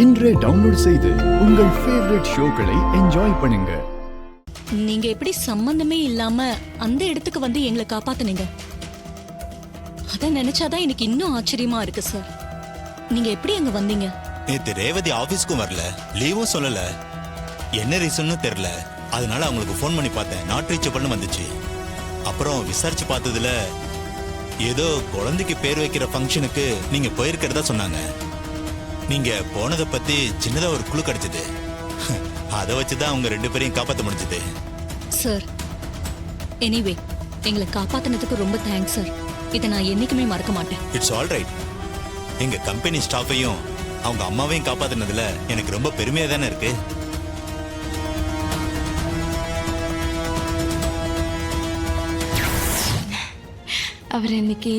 இன்றே டவுன்லோட் செய்து உங்கள் ஃபேவரட் ஷோக்களை என்ஜாய் பண்ணுங்க. நீங்க எப்படி சம்பந்தமே இல்லாம அந்த இடத்துக்கு வந்து எங்களை காப்பாத்துனீங்க? அத நினைச்சாதான் எனக்கு இன்னும் ஆச்சரியமா இருக்கு சார். நீங்க எப்படி அங்க வந்தீங்க? நேத்து ரேவதி ஆபீஸ்க்கும் வரல, லீவும் சொல்லல. என்ன ரீசன்னு தெரியல. அதனால அவங்களுக்கு ஃபோன் பண்ணி பார்த்தேன், நாட் ரீச்சபிள்னு வந்துச்சு. அப்புறம் விசாரிச்சு பார்த்ததுல ஏதோ குழந்தைக்கு பேர் வைக்கிற ஃபங்க்ஷனுக்கு நீங்க போயிருக்கிறதா சொன்னாங்க. நீங்க போனதை பத்தி சின்னதா ஒரு குழு கிடைச்சது. அதை வச்சுதான் அவங்க 2 பேரையும் காப்பாற்ற முடிஞ்சது. சார், எனிவே எங்களை காப்பாத்தினதுக்கு ரொம்ப தேங்க்ஸ் சார். இதை நான் என்னைக்குமே மறக்க மாட்டேன். It's all right. எங்க கம்பெனி ஸ்டாஃபையும் அவங்க அம்மாவையும் காப்பாத்தினதுல எனக்கு ரொம்ப பெருமையா தானே இருக்கு. அவர் இன்னைக்கு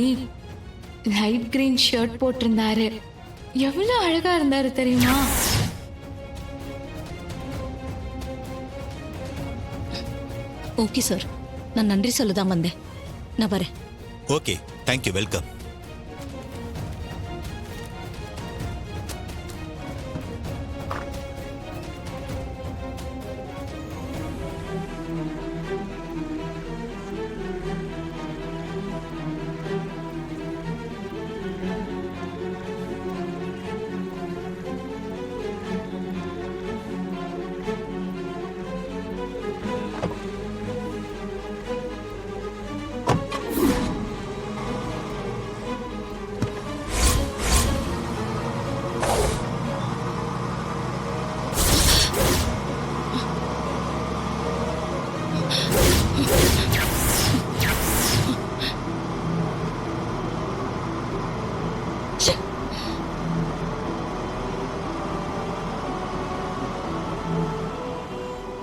லைட் கிரீன் ஷர்ட் போட்டிருந்தாரு. எவ்வளவு அழகா இருந்தாரு தெரியுமா? ஓகே சார், நான் நன்றி சொல்லதான் வந்தேன். நான் வரேன். Okay, thank you, welcome.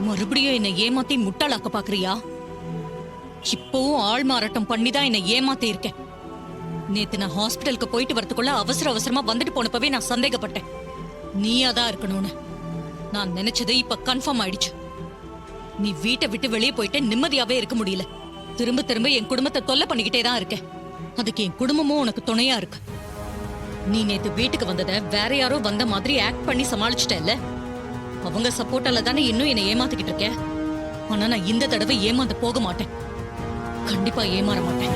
மறுபடியும் என்னை ஏமாத்தி முட்டாளாக்க பாக்குறியா? இப்பவும் ஆள் மாறாட்டம் பண்ணிதான் என்னை ஏமாத்தி இருக்கேன். நேத்து நான் ஹாஸ்பிட்டலுக்கு போயிட்டு வரதுக்குள்ள அவசரமா வந்துட்டு போனப்பவே நான் சந்தேகப்பட்டேன். நீயாதான் இருக்கணும்னு. நான் நினைச்சது இப்ப கன்ஃபார்ம் ஆயிடுச்சு. நீ வீட்டை விட்டு வெளியே போயிட்டு நிம்மதியாவே இருக்க முடியல. திரும்ப திரும்ப என் குடும்பத்தை தொல்லை பண்ணிக்கிட்டே தான் இருக்க. அதுக்கு என் குடும்பமும் உனக்கு துணையா இருக்கு. நீ நேத்து வீட்டுக்கு வந்தத வேற யாரோ வந்த மாதிரி ஆக்ட் பண்ணி சமாளிச்சிட்டல்ல. அவங்க சப்போர்ட்டால தானே இன்னும் என்னை ஏமாத்திக்கிட்டு இருக்க. ஆனா நான் இந்த தடவை ஏமாந்து போக மாட்டேன். கண்டிப்பா ஏமாற மாட்டேன்.